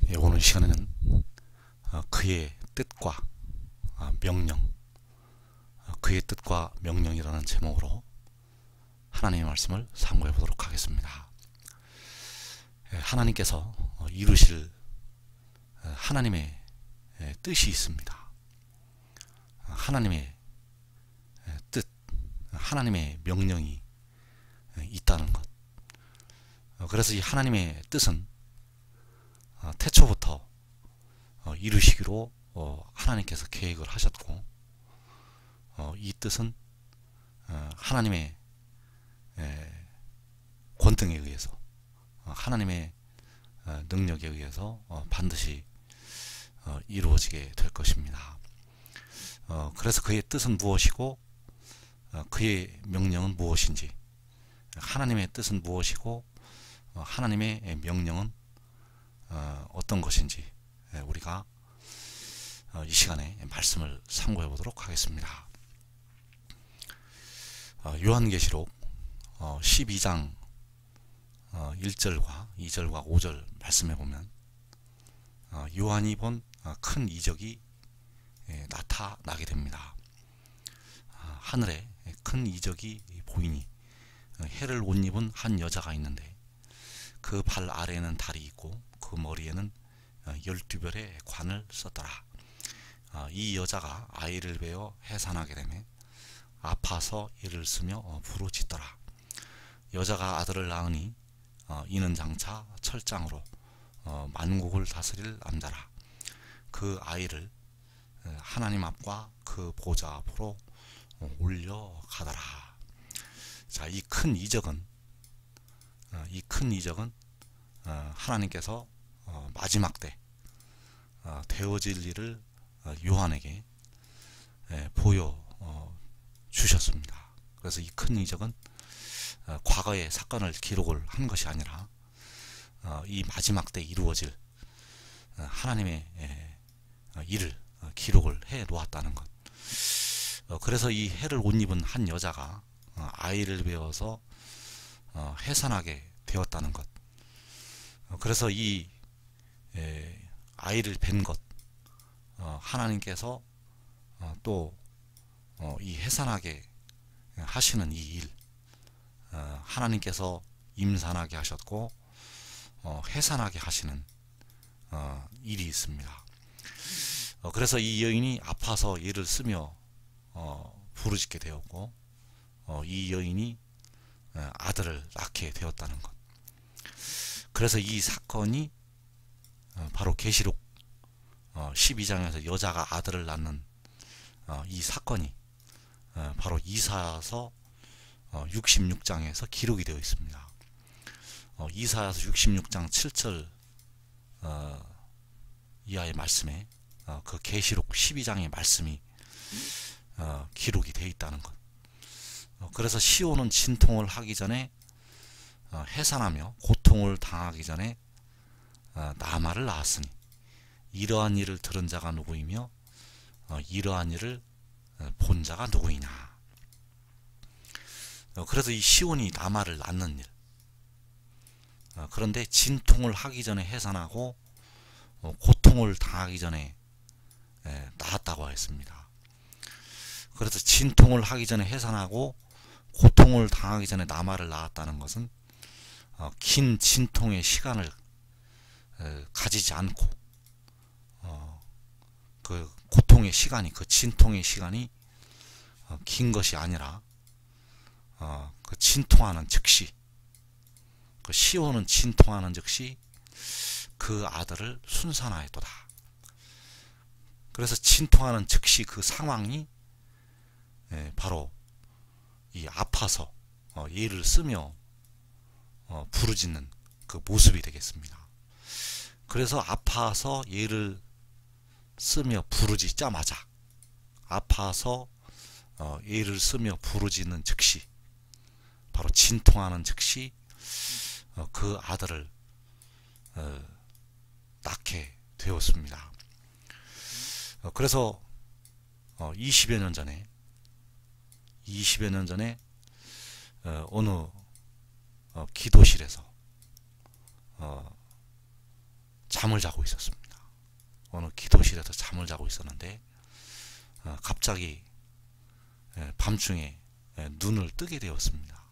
예, 오늘 시간에는 그의 뜻과 명령, 그의 뜻과 명령이라는 제목으로 하나님의 말씀을 상고해 보도록 하겠습니다. 예, 하나님께서 이루실 하나님의 뜻이 있습니다. 하나님의 뜻, 하나님의 명령이 있다는 것. 그래서 이 하나님의 뜻은 태초부터 이루시기로 하나님께서 계획을 하셨고, 이 뜻은 하나님의 권능에 의해서, 하나님의 능력에 의해서 반드시 이루어지게 될 것입니다. 그래서 그의 뜻은 무엇이고 그의 명령은 무엇인지, 하나님의 뜻은 무엇이고 하나님의 명령은 어떤 것인지 우리가 이 시간에 말씀을 참고해 보도록 하겠습니다. 요한계시록 12장 1절과 2절과 5절 말씀해 보면 요한이 본 큰 이적이 나타나게 됩니다. 하늘에 큰 이적이 보이니 해를 옷 입은 한 여자가 있는데 그 발 아래에는 달이 있고 그 머리에는 12별의 관을 썼더라. 이 여자가 아이를 베어 해산하게 되매 아파서 이를 쓰며 부르짖더라. 여자가 아들을 낳으니 이는 장차 철장으로 만국을 다스릴 남자라. 그 아이를 하나님 앞과 그 보좌 앞으로 올려가더라. 자, 이 큰 이적은 하나님께서 마지막 때 되어질 일을 요한에게 보여 주셨습니다. 그래서 이 큰 이적은 과거의 사건을 기록을 한 것이 아니라 이 마지막 때 이루어질 하나님의 일을 기록을 해 놓았다는 것. 그래서 이 해를 옷 입은 한 여자가 아이를 베어서 해산하게 되었다는 것. 그래서 이 아이를 뵌 것, 하나님께서 또 이 해산하게 하시는 이 일, 하나님께서 임산하게 하셨고 해산하게 하시는 일이 있습니다. 그래서 이 여인이 아파서 이를 쓰며 부르짖게 되었고 이 여인이 아들을 낳게 되었다는 것. 그래서 이 사건이 바로 계시록 12장에서 여자가 아들을 낳는 이 사건이 바로 이사야서 66장에서 기록이 되어 있습니다. 이사야서 66장 7절 이하의 말씀에 그 계시록 12장의 말씀이 기록이 되어 있다는 것. 그래서 시온은 진통을 하기 전에 해산하며 고통을 당하기 전에 나마를 낳았으니 이러한 일을 들은 자가 누구이며 이러한 일을 본 자가 누구이냐. 그래서 이 시온이 나마를 낳는 일, 그런데 진통을 하기 전에 해산하고 고통을 당하기 전에 낳았다고 했습니다. 그래서 진통을 하기 전에 해산하고 고통을 당하기 전에 나마를 낳았다는 것은 긴 진통의 시간을 가지지 않고 그 고통의 시간이, 그 진통의 시간이 긴 것이 아니라 그 진통하는 즉시, 그 시온은 진통하는 즉시 그 아들을 순산하였도다. 그래서 진통하는 즉시 그 상황이 바로 이 아파서 얘를 쓰며 부르짖는 그 모습이 되겠습니다. 그래서 아파서 얘를 쓰며 부르짖자마자, 아파서 얘를 쓰며 부르짖는 즉시, 바로 진통하는 즉시 그 아들을 낳게 되었습니다. 그래서 20여 년 전에 어느 기도실에서 잠을 자고 있었습니다. 어느 기도실에서 잠을 자고 있었는데 갑자기 밤중에 눈을 뜨게 되었습니다.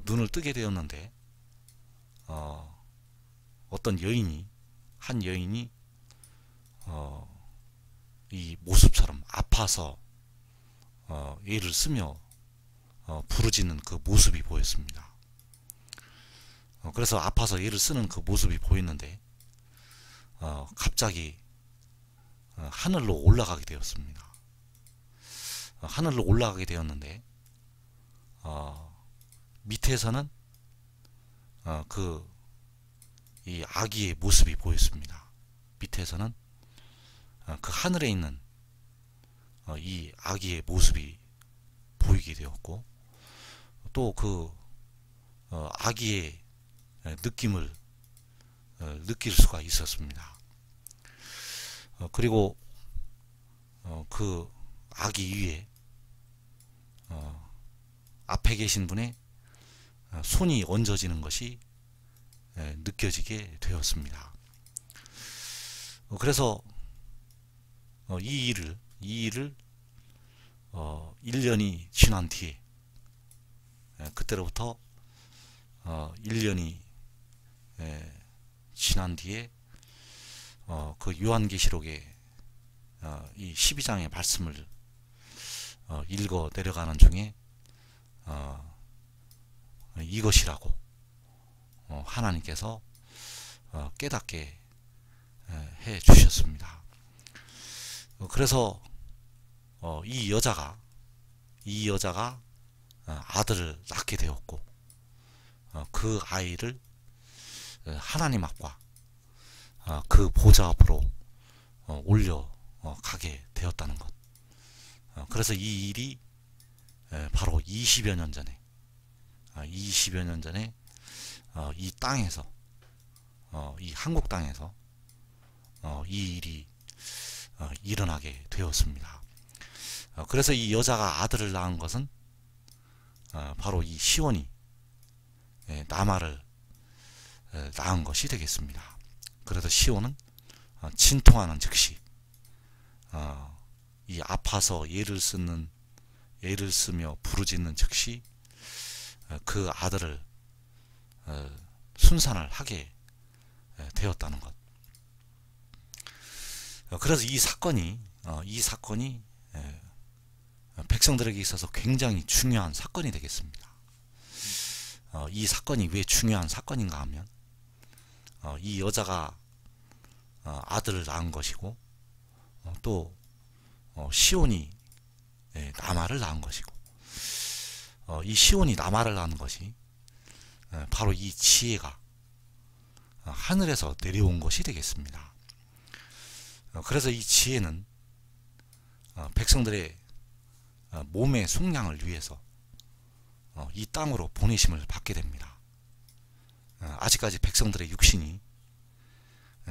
눈을 뜨게 되었는데 어떤 한 여인이 이 모습처럼 아파서 애를 쓰며 부르짖는 그 모습이 보였습니다. 그래서 아파서 애를 쓰는 그 모습이 보였는데 갑자기 하늘로 올라가게 되었습니다. 하늘로 올라가게 되었는데 밑에서는 이 아기의 모습이 보였습니다. 밑에서는 그 하늘에 있는 이 아기의 모습이 보이게 되었고, 또 그 아기의 느낌을 느낄 수가 있었습니다. 그리고 그 아기 위에 앞에 계신 분의 손이 얹어지는 것이 느껴지게 되었습니다. 그래서 이 일을 1년이 지난 뒤에, 그때로부터 1년이 지난 뒤에 그 요한계시록의 이 12장의 말씀을 읽어 내려가는 중에 이것이라고 하나님께서 깨닫게 해 주셨습니다. 그래서 이 여자가 아들을 낳게 되었고, 그 아이를 하나님 앞과 그 보좌 앞으로 올려가게 되었다는 것. 그래서 이 일이 바로 20여 년 전에 이 땅에서, 이 한국 땅에서 이 일이 일어나게 되었습니다. 그래서 이 여자가 아들을 낳은 것은 바로 이 시온이 나마를 낳은 것이 되겠습니다. 그래서 시온은 진통하는 즉시 이 아파서 애를 쓰며 부르짖는 즉시 그 아들을 순산을 하게 되었다는 것. 그래서 이 사건이 백성들에게 있어서 굉장히 중요한 사건이 되겠습니다. 이 사건이 왜 중요한 사건인가 하면 이 여자가 아들을 낳은 것이고, 또 시온이 나마를 낳은 것이고, 이 시온이 나마를 낳은 것이 바로 이 지혜가 하늘에서 내려온 것이 되겠습니다. 그래서 이 지혜는 백성들의 몸의 속량을 위해서 이 땅으로 보내심을 받게 됩니다. 아직까지 백성들의 육신이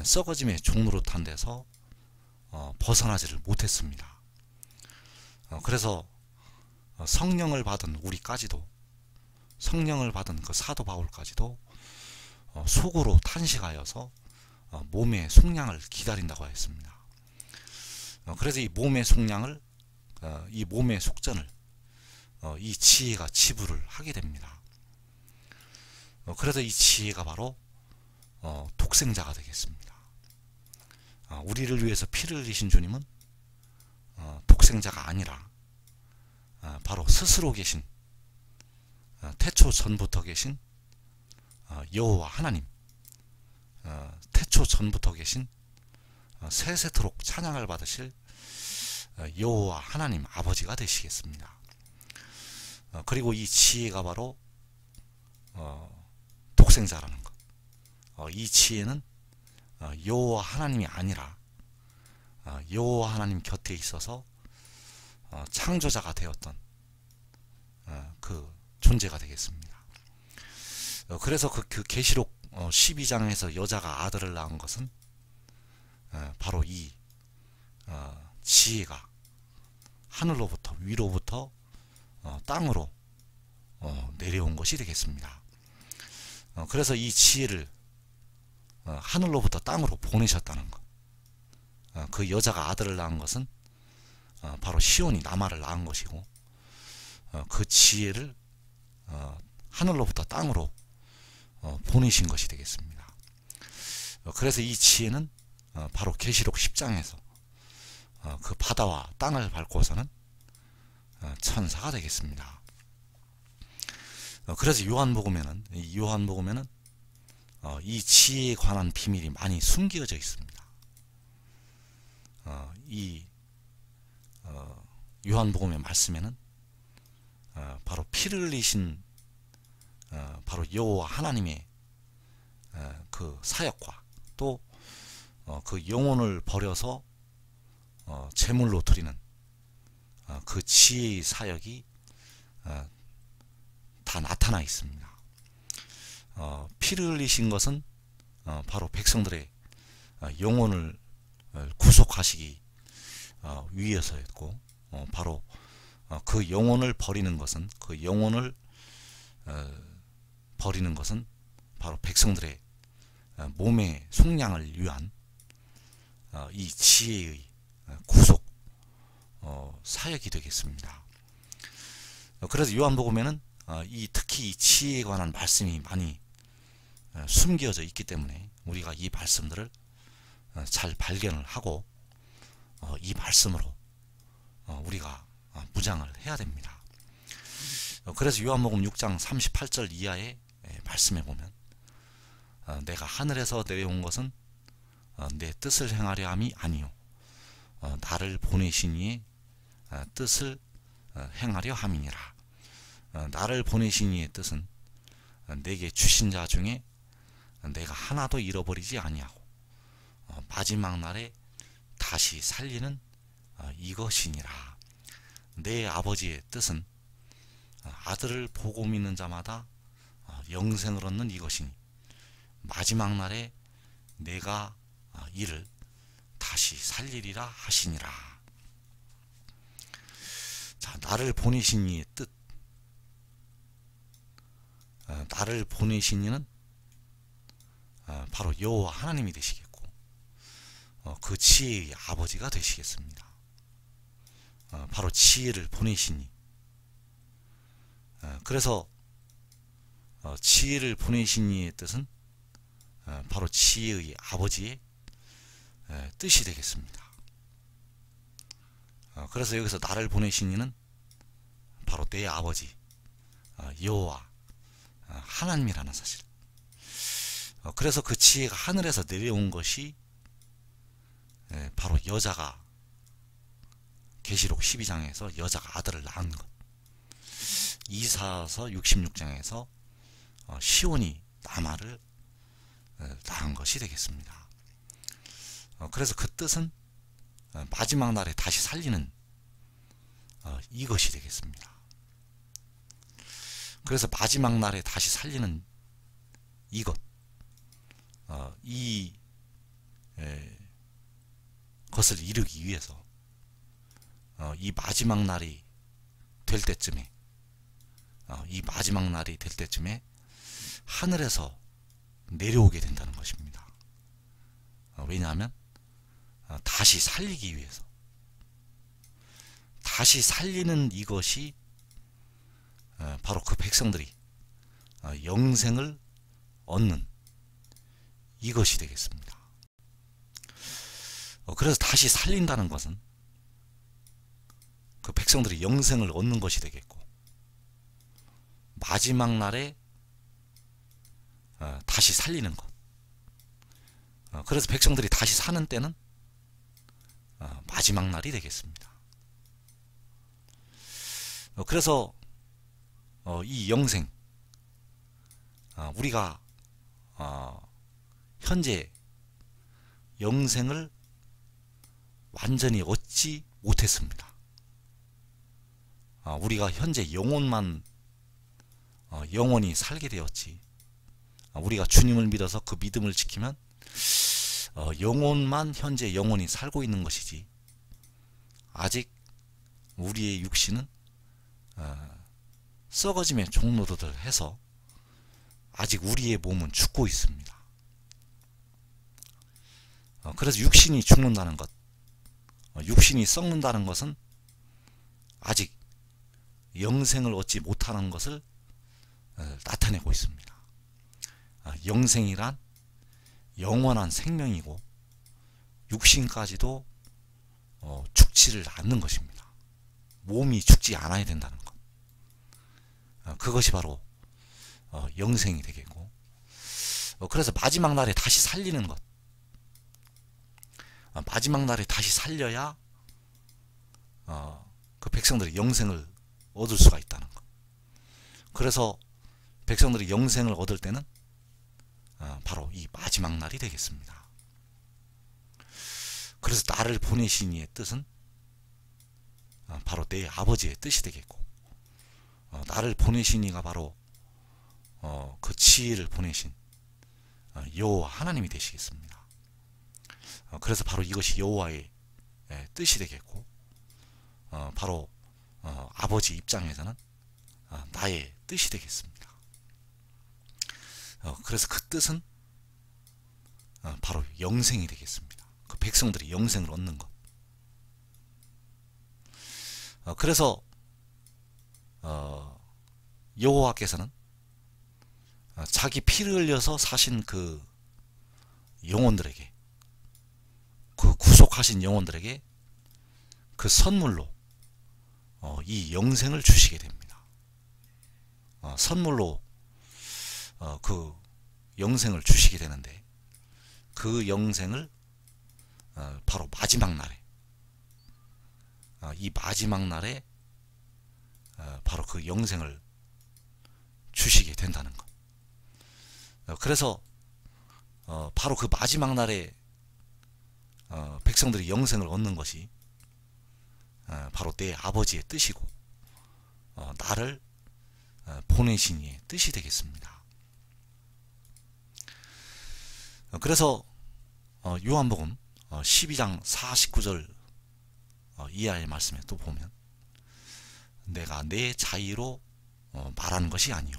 썩어짐의 종노릇한 데서 벗어나지를 못했습니다. 그래서 성령을 받은 우리까지도, 성령을 받은 그 사도 바울까지도 속으로 탄식하여서 몸의 속량을 기다린다고 했습니다. 그래서 이 몸의 속량을, 이 몸의 속전을 이 지혜가 지불을 하게 됩니다. 그래서 이 지혜가 바로 독생자가 되겠습니다. 우리를 위해서 피를 흘리신 주님은 독생자가 아니라 바로 스스로 계신, 태초 전부터 계신 여호와 하나님, 태초 전부터 계신 세세토록 찬양을 받으실 여호와 하나님 아버지가 되시겠습니다. 그리고 이 지혜가 바로 독생자라는 것. 이 지혜는 여호와 하나님이 아니라 여호와 하나님 곁에 있어서 창조자가 되었던 그 존재가 되겠습니다. 그래서 그 계시록 12장에서 여자가 아들을 낳은 것은 바로 이 지혜가 하늘로부터, 위로부터 땅으로 내려온 것이 되겠습니다. 그래서 이 지혜를 하늘로부터 땅으로 보내셨다는 것. 그 여자가 아들을 낳은 것은 바로 시온이 나마를 낳은 것이고, 그 지혜를 하늘로부터 땅으로 보내신 것이 되겠습니다. 그래서 이 지혜는 바로 계시록 10장에서 그 바다와 땅을 밟고서는 천사가 되겠습니다. 그래서 요한복음에는 이 지혜에 관한 비밀이 많이 숨겨져 있습니다. 이 요한복음의 말씀에는 바로 피를 흘리신 바로 여호와 하나님의 그 사역과 또 그 영혼을 버려서 제물로 드리는 그 지혜의 사역이 다 나타나 있습니다. 피를 흘리신 것은 바로 백성들의 영혼을 구속하시기 위해서였고, 바로 그 영혼을 버리는 것은 바로 백성들의 몸의 속량을 위한 이 지혜의 구속 사역이 되겠습니다. 그래서 요한복음에는 특히 이 지혜에 관한 말씀이 많이 숨겨져 있기 때문에 우리가 이 말씀들을 잘 발견을 하고 이 말씀으로 우리가 무장을 해야 됩니다. 그래서 요한복음 6장 38절 이하의 말씀에 보면 내가 하늘에서 내려온 것은 내 뜻을 행하려 함이 아니요 나를 보내신 이의 뜻을 행하려 함이니라. 나를 보내신 이의 뜻은 내게 주신 자 중에 내가 하나도 잃어버리지 아니하고 마지막 날에 다시 살리는 이것이니라. 내 아버지의 뜻은 아들을 보고 믿는 자마다 영생을 얻는 이것이니 마지막 날에 내가 이를 다시 살리리라 하시니라. 자, 나를 보내신 이의 뜻. 나를 보내신 이는 바로 여호와 하나님이 되시겠고, 그 지혜의 아버지가 되시겠습니다. 바로 지혜를 보내신 이. 그래서 지혜를 보내신 이의 뜻은 바로 지혜의 아버지의 뜻이 되겠습니다. 그래서 여기서 나를 보내신 이는 바로 내 아버지 여호와 하나님이라는 사실. 그래서 그 지혜가 하늘에서 내려온 것이 바로 여자가 계시록 12장에서 여자가 아들을 낳은 것, 이사서 66장에서 시온이 나마를 낳은 것이 되겠습니다. 그래서 그 뜻은 마지막 날에 다시 살리는 이것이 되겠습니다. 그래서 마지막 날에 다시 살리는 이것, 것을 이루기 위해서 이 마지막 날이 될 때쯤에 하늘에서 내려오게 된다는 것입니다. 왜냐하면 다시 살리기 위해서, 다시 살리는 이것이 바로 그 백성들이 영생을 얻는 이것이 되겠습니다. 그래서 다시 살린다는 것은 그 백성들이 영생을 얻는 것이 되겠고, 마지막 날에 다시 살리는 것. 그래서 백성들이 다시 사는 때는 마지막 날이 되겠습니다. 그래서 이 영생, 우리가 현재 영생을 완전히 얻지 못했습니다. 우리가 현재 영혼만 영원히 살게 되었지, 우리가 주님을 믿어서 그 믿음을 지키면 영혼만 현재 영원히 살고 있는 것이지, 아직 우리의 육신은 썩어짐의 종로들을 해서 아직 우리의 몸은 죽고 있습니다. 그래서 육신이 죽는다는 것, 육신이 썩는다는 것은 아직 영생을 얻지 못하는 것을 나타내고 있습니다. 영생이란 영원한 생명이고 육신까지도 죽지를 않는 것입니다. 몸이 죽지 않아야 된다는 것. 그것이 바로 영생이 되겠고, 그래서 마지막 날에 다시 살리는 것, 마지막 날에 다시 살려야 그 백성들이 영생을 얻을 수가 있다는 것. 그래서 백성들이 영생을 얻을 때는 바로 이 마지막 날이 되겠습니다. 그래서 나를 보내신 이의 뜻은 바로 내 아버지의 뜻이 되겠고, 나를 보내신 이가 바로 그 지혜를 보내신 여호와 하나님이 되시겠습니다. 그래서 바로 이것이 여호와의 뜻이 되겠고, 바로 아버지 입장에서는 나의 뜻이 되겠습니다. 그래서 그 뜻은 바로 영생이 되겠습니다. 그 백성들이 영생을 얻는 것. 그래서 여호와께서는 자기 피를 흘려서 사신 그 영혼들에게, 그 구속하신 영혼들에게 그 선물로 이 영생을 주시게 됩니다. 선물로 그 영생을 주시게 되는데, 그 영생을 바로 마지막 날에, 이 마지막 날에 바로 그 영생을 주시게 된다는 것. 그래서 바로 그 마지막 날에 백성들이 영생을 얻는 것이 바로 내 아버지의 뜻이고, 나를 보내신 이의 뜻이 되겠습니다. 그래서 요한복음 12장 49절 이하의 말씀에 또 보면, 내가 내 자의로 말하는 것이 아니요,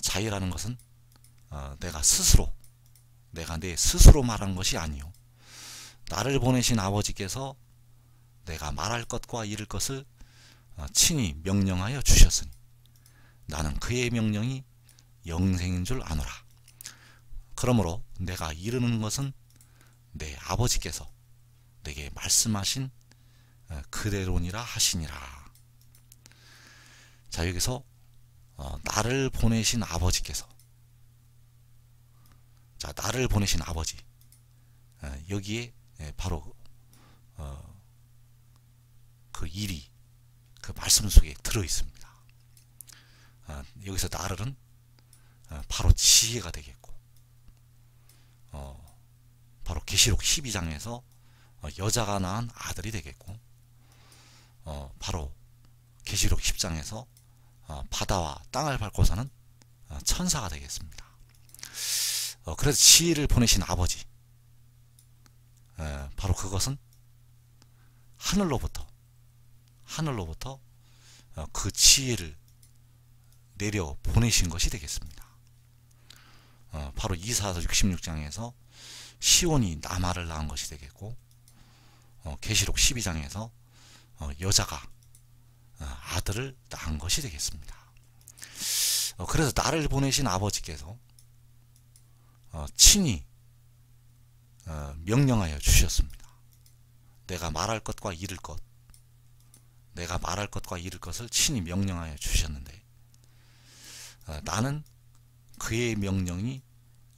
자의라는 것은 내가 내 스스로 말하는 것이 아니요, 나를 보내신 아버지께서 내가 말할 것과 이를 것을 친히 명령하여 주셨으니 나는 그의 명령이 영생인 줄 아노라. 그러므로 내가 이르는 것은 내 아버지께서 내게 말씀하신 그대로니라 하시니라. 자, 여기서 나를 보내신 아버지께서, 자, 나를 보내신 아버지, 여기에 바로 그 일이 그 말씀 속에 들어 있습니다. 여기서 나를은 바로 지혜가 되겠고, 바로 계시록 12장에서 여자가 낳은 아들이 되겠고, 바로 계시록 10장에서 바다와 땅을 밟고 사는 천사가 되겠습니다. 그래서 지혜를 보내신 아버지, 바로 그것은 하늘로부터 그 지혜를 내려 보내신 것이 되겠습니다. 바로 이사야서 66장에서 시온이 나마를 낳은 것이 되겠고, 계시록 12장에서 여자가 아들을 낳은 것이 되겠습니다. 그래서 나를 보내신 아버지께서 친히 명령하여 주셨습니다. 내가 말할 것과 이를 것을 친히 명령하여 주셨는데, 나는 그의 명령이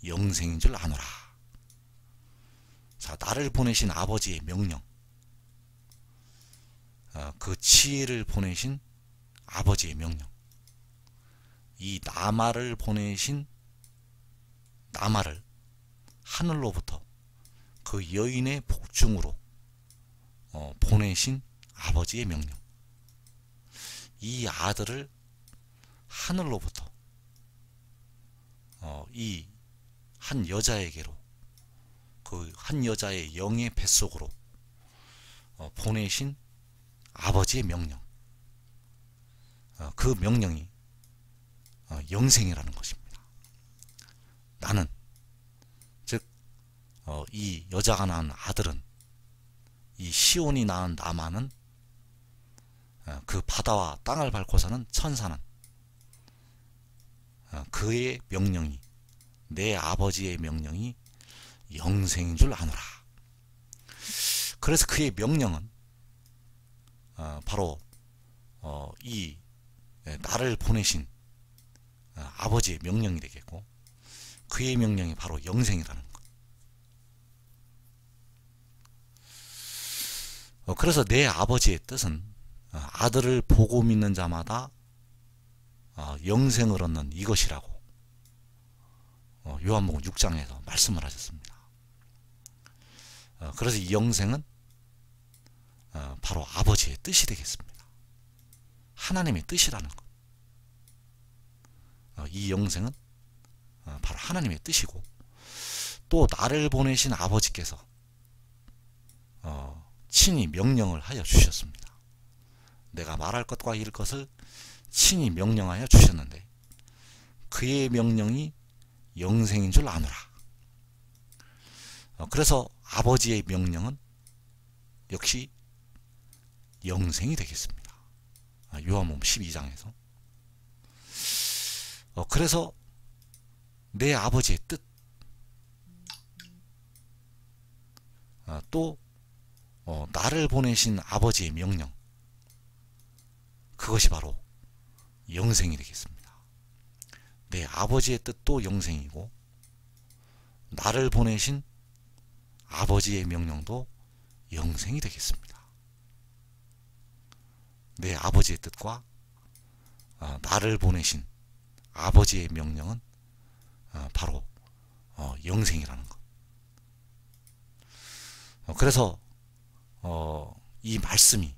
영생인 줄 아노라. 자, 나를 보내신 아버지의 명령, 그 지혜를 보내신 아버지의 명령, 이 나마를 보내신, 나마를 하늘로부터 그 여인의 복중으로 보내신 아버지의 명령, 이 아들을 하늘로부터 이 한 여자에게로, 그 한 여자의 영의 뱃속으로 보내신 아버지의 명령, 그 명령이 영생이라는 것입니다. 나는 즉 이 여자가 낳은 아들은, 이 시온이 낳은 나만은, 그 바다와 땅을 밟고 사는 천사는 그의 명령이, 내 아버지의 명령이 영생인 줄 아노라. 그래서 그의 명령은 바로 이 나를 보내신 아버지의 명령이 되겠고, 그의 명령이 바로 영생이라는 것. 그래서 내 아버지의 뜻은 아들을 보고 믿는 자마다 영생을 얻는 이것이라고 요한복음 6장에서 말씀을 하셨습니다. 그래서 이 영생은 바로 아버지의 뜻이 되겠습니다. 하나님의 뜻이라는 것. 이 영생은 바로 하나님의 뜻이고, 또 나를 보내신 아버지께서 친히 명령을 하여 주셨습니다. 내가 말할 것과 이를 것을 친히 명령하여 주셨는데, 그의 명령이 영생인 줄 아노라. 그래서 아버지의 명령은 역시 영생이 되겠습니다. 요한복음 12장에서. 그래서 내 아버지의 뜻, 또 나를 보내신 아버지의 명령, 그것이 바로 영생이 되겠습니다. 내 아버지의 뜻도 영생이고, 나를 보내신 아버지의 명령도 영생이 되겠습니다. 내 아버지의 뜻과 나를 보내신 아버지의 명령은 바로 영생이라는 것. 그래서 이 말씀이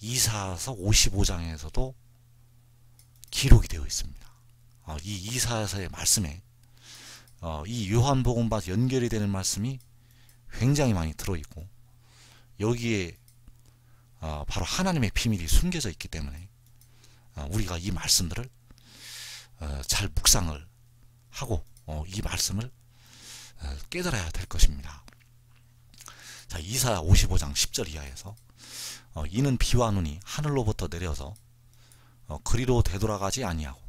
이사야서 55장에서도 기록이 되어 있습니다. 이 이사야서의 말씀에 이 요한복음과 연결이 되는 말씀이 굉장히 많이 들어있고, 여기에 바로 하나님의 비밀이 숨겨져 있기 때문에 우리가 이 말씀들을 잘 묵상을 하고 이 말씀을 깨달아야 될 것입니다. 자, 이사야 55장 10절 이하에서 이는 비와 눈이 하늘로부터 내려서 그리로 되돌아가지 아니하고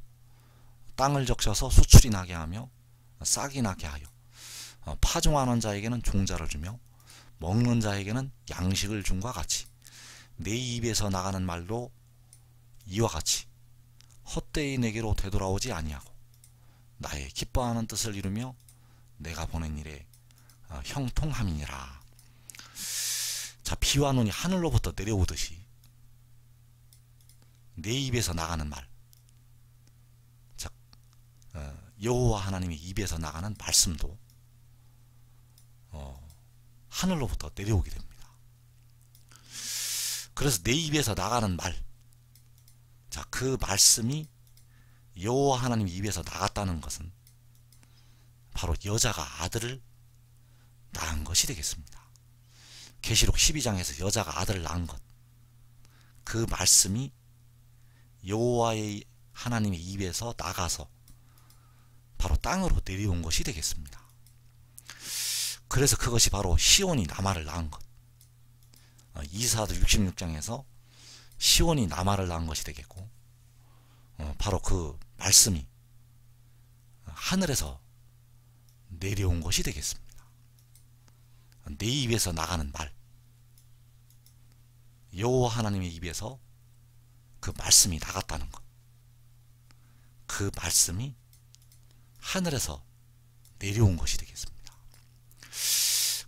땅을 적셔서 수출이 나게 하며 싹이 나게 하여 파종하는 자에게는 종자를 주며 먹는 자에게는 양식을 줌과 같이 내 입에서 나가는 말도 이와 같이 헛되이 내게로 되돌아오지 아니하고 나의 기뻐하는 뜻을 이루며 내가 보낸 일에 형통함이니라. 자, 비와 눈이 하늘로부터 내려오듯이 내 입에서 나가는 말, 즉 여호와 하나님의 입에서 나가는 말씀도 하늘로부터 내려오게 됩니다. 그래서 내 입에서 나가는 말, 자, 그 말씀이 여호와 하나님 입에서 나갔다는 것은 바로 여자가 아들을 낳은 것이 되겠습니다. 계시록 12장에서 여자가 아들을 낳은 것, 그 말씀이 여호와의 하나님의 입에서 나가서 바로 땅으로 내려온 것이 되겠습니다. 그래서 그것이 바로 시온이 나마를 낳은 것, 이사야서 66장에서 시온이 나마를 낳은 것이 되겠고, 바로 그 말씀이 하늘에서 내려온 것이 되겠습니다. 내 입에서 나가는 말, 여호와 하나님의 입에서 그 말씀이 나갔다는 것, 그 말씀이 하늘에서 내려온 것이 되겠습니다.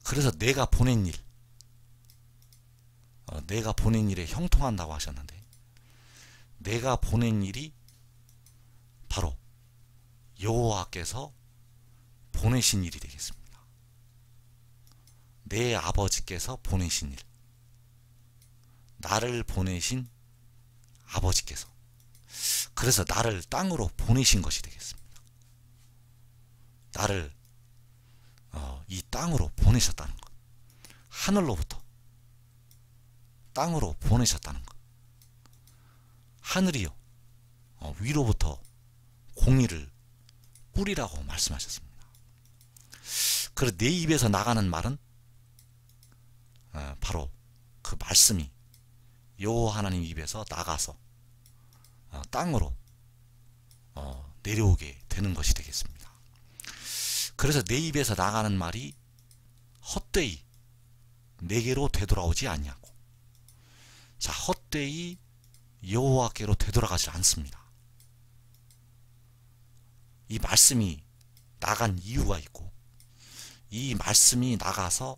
그래서 내가 보낸 일, 내가 보낸 일에 형통한다고 하셨는데, 내가 보낸 일이 바로 여호와께서 보내신 일이 되겠습니다. 내 아버지께서 보내신 일, 나를 보내신 아버지께서, 그래서 나를 땅으로 보내신 것이 되겠습니다. 나를 이 땅으로 보내셨다는 것, 하늘로부터 땅으로 보내셨다는 것, 하늘이요 위로부터 공의를 뿌리라고 말씀하셨습니다. 그래서 내 입에서 나가는 말은 바로 그 말씀이 여호와 하나님 입에서 나가서 땅으로 내려오게 되는 것이 되겠습니다. 그래서 내 입에서 나가는 말이 헛되이 내게로 되돌아오지 아니하고, 자, 헛되이 여호와께로 되돌아가지 않습니다. 이 말씀이 나간 이유가 있고, 이 말씀이 나가서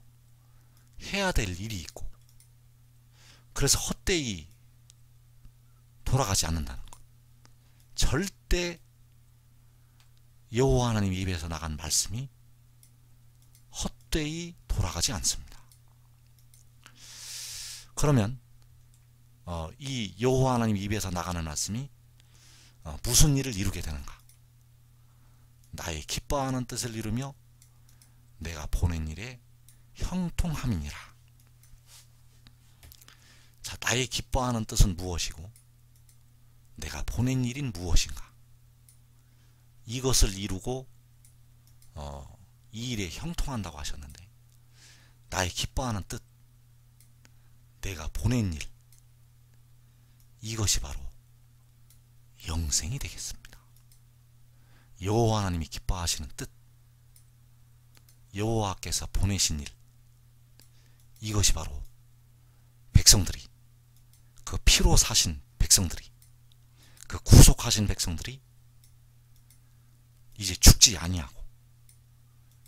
해야 될 일이 있고, 그래서 헛되이 돌아가지 않는다는 것. 절대 여호와 하나님 입에서 나간 말씀이 헛되이 돌아가지 않습니다. 그러면 이 여호와 하나님 입에서 나가는 말씀이 무슨 일을 이루게 되는가? 나의 기뻐하는 뜻을 이루며 내가 보낸 일에 형통함이니라. 자, 나의 기뻐하는 뜻은 무엇이고 내가 보낸 일인 무엇인가? 이것을 이루고 이 일에 형통한다고 하셨는데, 나의 기뻐하는 뜻, 내가 보낸 일, 이것이 바로 영생이 되겠습니다. 여호와 하나님이 기뻐하시는 뜻, 여호와께서 보내신 일, 이것이 바로 백성들이, 그 피로 사신 백성들이, 그 구속하신 백성들이 이제 죽지 아니하고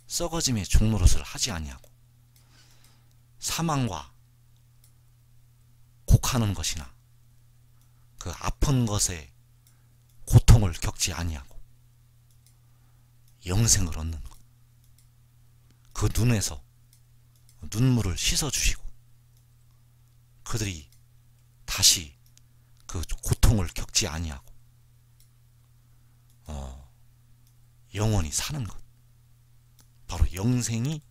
썩어짐의 종노릇을 하지 아니하고 사망과 곡하는 것이나 그 아픈 것에 고통을 겪지 아니하고 영생을 얻는 것, 그 눈에서 눈물을 씻어주시고 그들이 다시 그 고통을 겪지 아니하고 영원히 사는 것, 바로 영생이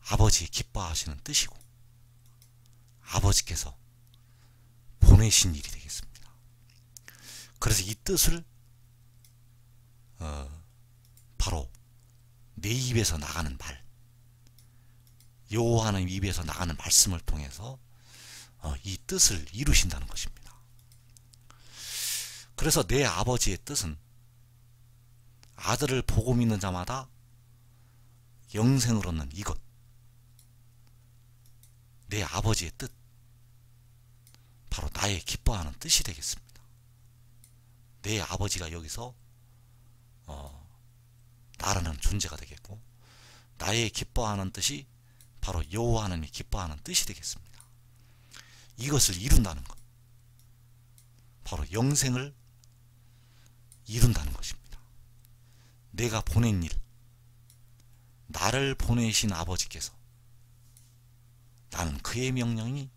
아버지 기뻐하시는 뜻이고 아버지께서 보내신 일이 되겠습니다. 그래서 이 뜻을 바로 내 입에서 나가는 말, 여호와 하나님 입에서 나가는 말씀을 통해서 이 뜻을 이루신다는 것입니다. 그래서 내 아버지의 뜻은 아들을 보고 믿는 자마다 영생을 얻는 이것, 내 아버지의 뜻, 바로 나의 기뻐하는 뜻이 되겠습니다. 내 아버지가 여기서 나라는 존재가 되겠고, 나의 기뻐하는 뜻이 바로 여호와 하나님이 기뻐하는 뜻이 되겠습니다. 이것을 이룬다는 것, 바로 영생을 이룬다는 것입니다. 내가 보낸 일, 나를 보내신 아버지께서 나는 그의 명령이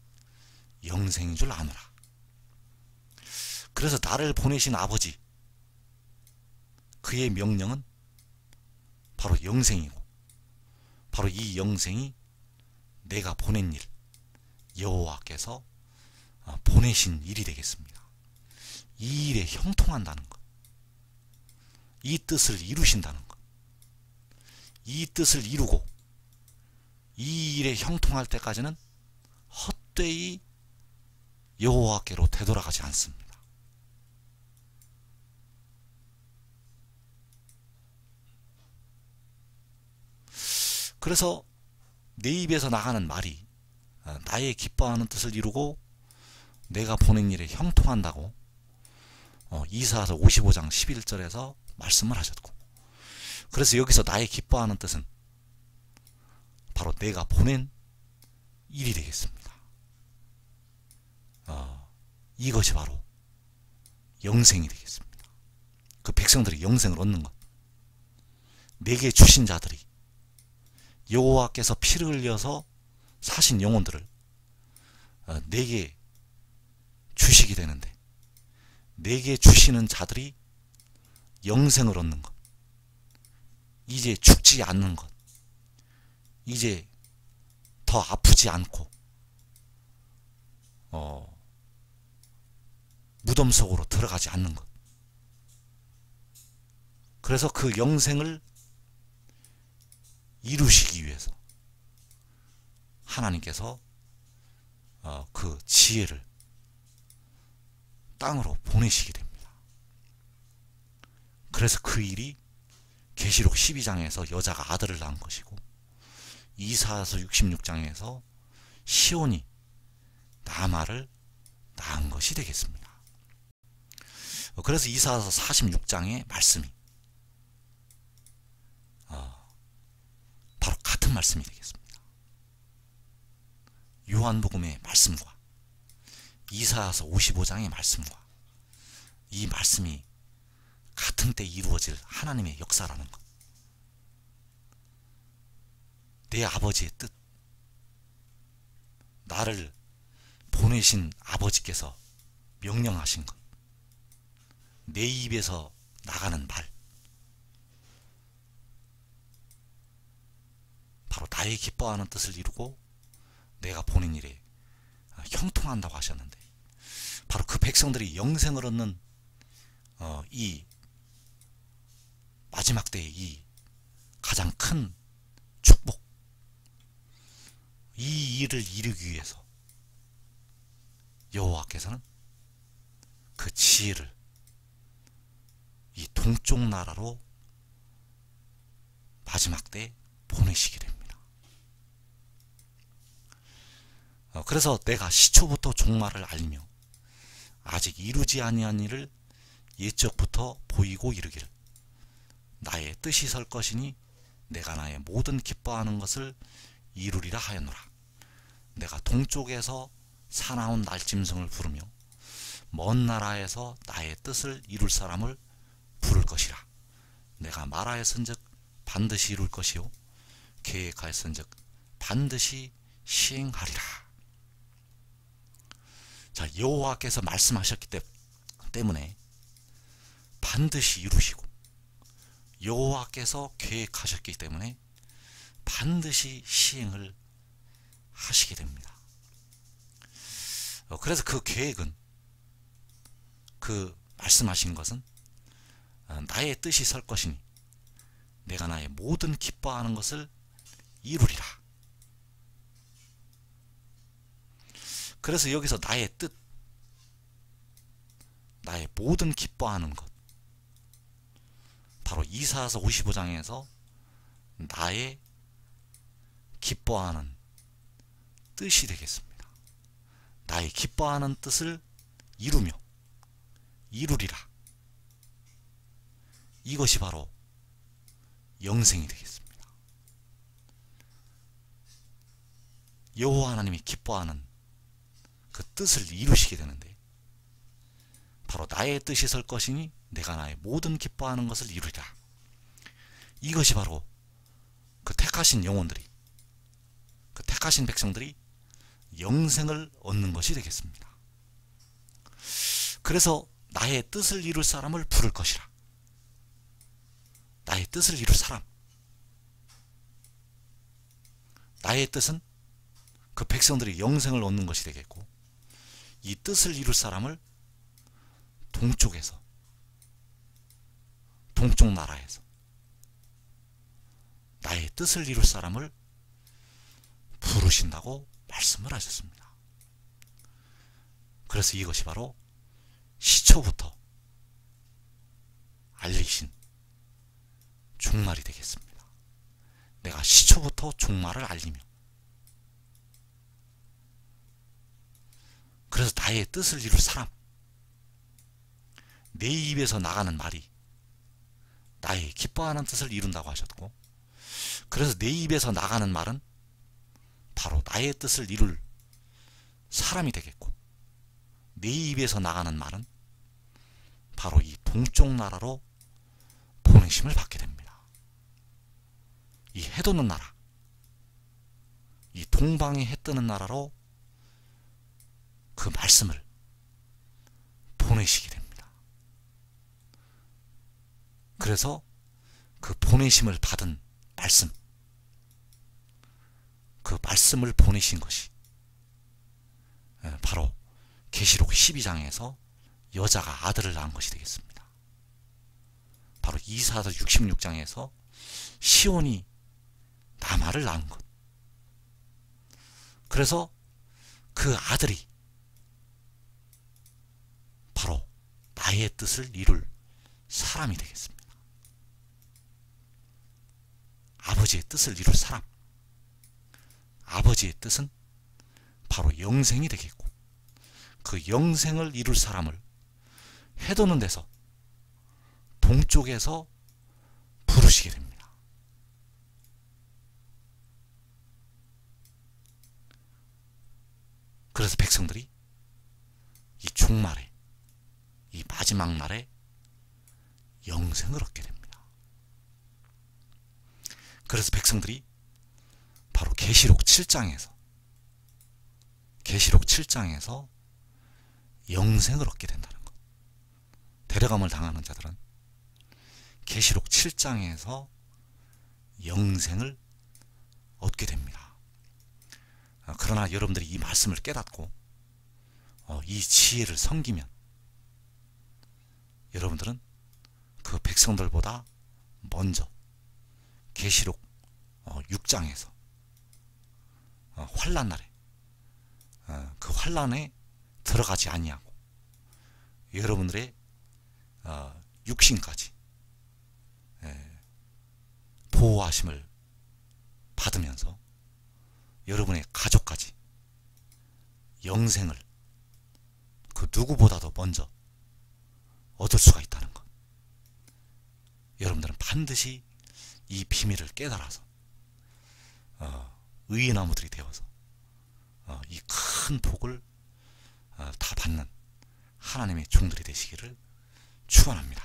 영생인 줄 아노라. 그래서 나를 보내신 아버지, 그의 명령은 바로 영생이고, 바로 이 영생이 내가 보낸 일, 여호와께서 보내신 일이 되겠습니다. 이 일에 형통한다는 것, 이 뜻을 이루신다는 것, 이 뜻을 이루고 이 일에 형통할 때까지는 헛되이 여호와께로 되돌아가지 않습니다. 그래서 내 입에서 나가는 말이 나의 기뻐하는 뜻을 이루고 내가 보낸 일에 형통한다고 이사야서 55장 11절에서 말씀을 하셨고, 그래서 여기서 나의 기뻐하는 뜻은 바로 내가 보낸 일이 되겠습니다. 이것이 바로 영생이 되겠습니다. 그 백성들이 영생을 얻는 것, 내게 주신 자들이 여호와께서 피를 흘려서 사신 영혼들을 내게 주시게 되는데, 내게 주시는 자들이 영생을 얻는 것, 이제 죽지 않는 것, 이제 더 아프지 않고 무덤 속으로 들어가지 않는 것, 그래서 그 영생을 이루시기 위해서 하나님께서 그 지혜를 땅으로 보내시게 됩니다. 그래서 그 일이 계시록 12장에서 여자가 아들을 낳은 것이고, 이사야서 66장에서 시온이 나마를 낳은 것이 되겠습니다. 그래서 이사야서 46장의 말씀이 바로 같은 말씀이 되겠습니다. 요한복음의 말씀과 이사야서 55장의 말씀과 이 말씀이 같은 때 이루어질 하나님의 역사라는 것, 내 아버지의 뜻, 나를 보내신 아버지께서 명령하신 것, 내 입에서 나가는 말, 바로 나의 기뻐하는 뜻을 이루고 내가 보낸 일에 형통한다고 하셨는데, 바로 그 백성들이 영생을 얻는 이 마지막 때의 이 가장 큰 축복, 이 일을 이루기 위해서 여호와께서는 그 지혜를 이 동쪽 나라로 마지막 때에 보내시게 됩니다. 그래서 내가 시초부터 종말을 알리며 아직 이루지 아니한 일을 옛적부터 보이고 이르기를, 나의 뜻이 설 것이니 내가 나의 모든 기뻐하는 것을 이루리라 하였노라. 내가 동쪽에서 사나운 날짐승을 부르며 먼 나라에서 나의 뜻을 이룰 사람을 부를 것이라. 내가 말하였은즉 반드시 이룰 것이요 계획하였은즉 반드시 시행하리라. 자, 여호와께서 말씀하셨기 때문에 반드시 이루시고, 여호와께서 계획하셨기 때문에 반드시 시행을 하시게 됩니다. 그래서 그 계획은, 그 말씀하신 것은 나의 뜻이 설 것이니 내가 나의 모든 기뻐하는 것을 이루리라. 그래서 여기서 나의 뜻, 나의 모든 기뻐하는 것, 바로 이사야서 55장에서 나의 기뻐하는 뜻이 되겠습니다. 나의 기뻐하는 뜻을 이루며 이루리라. 이것이 바로 영생이 되겠습니다. 여호와 하나님이 기뻐하는 그 뜻을 이루시게 되는데, 바로 나의 뜻이 설 것이니 내가 나의 모든 기뻐하는 것을 이루리라. 이것이 바로 그 택하신 영혼들이, 그 택하신 백성들이 영생을 얻는 것이 되겠습니다. 그래서 나의 뜻을 이룰 사람을 부를 것이라. 나의 뜻을 이룰 사람, 나의 뜻은 그 백성들이 영생을 얻는 것이 되겠고, 이 뜻을 이룰 사람을 동쪽에서, 동쪽 나라에서 나의 뜻을 이룰 사람을 부르신다고 말씀을 하셨습니다. 그래서 이것이 바로 시초부터 알리신 종말이 되겠습니다. 내가 시초부터 종말을 알리며, 그래서 나의 뜻을 이룰 사람, 내 입에서 나가는 말이 나의 기뻐하는 뜻을 이룬다고 하셨고, 그래서 내 입에서 나가는 말은 바로 나의 뜻을 이룰 사람이 되겠고, 내 입에서 나가는 말은 바로 이 동쪽 나라로 보내심을 받게 됩니다. 이 해 돋는 나라, 이 동방의 해 뜨는 나라로 그 말씀을 보내시게 됩니다. 그래서 그 보내심을 받은 말씀, 그 말씀을 보내신 것이 바로 계시록 12장에서 여자가 아들을 낳은 것이 되겠습니다. 바로 이사야서 66장에서 시온이 남아를 낳은 것. 그래서 그 아들이 바로 나의 뜻을 이룰 사람이 되겠습니다. 아버지의 뜻을 이룰 사람. 아버지의 뜻은 바로 영생이 되겠고, 그 영생을 이룰 사람을 해도는 데서 동쪽에서 부르시게 됩니다. 그래서 백성들이 이 종말에, 이 마지막 날에 영생을 얻게 됩니다. 그래서 백성들이 바로 계시록 7장에서 영생을 얻게 된다는 것. 데려감을 당하는 자들은 계시록 7장에서 영생을 얻게 됩니다. 그러나 여러분들이 이 말씀을 깨닫고 이 지혜를 섬기면 여러분들은 그 백성들보다 먼저 계시록 6장에서 환난 날에 그 환난에 들어가지 아니하고 여러분들의 육신까지 보호하심을 받으면서 여러분의 가족까지 영생을 그 누구보다도 먼저 얻을 수가 있다는 것. 여러분들은 반드시 이 비밀을 깨달아서 의인 나무들이 되어서 이 큰 복을 다 받는 하나님의 종들이 되시기를 축원합니다.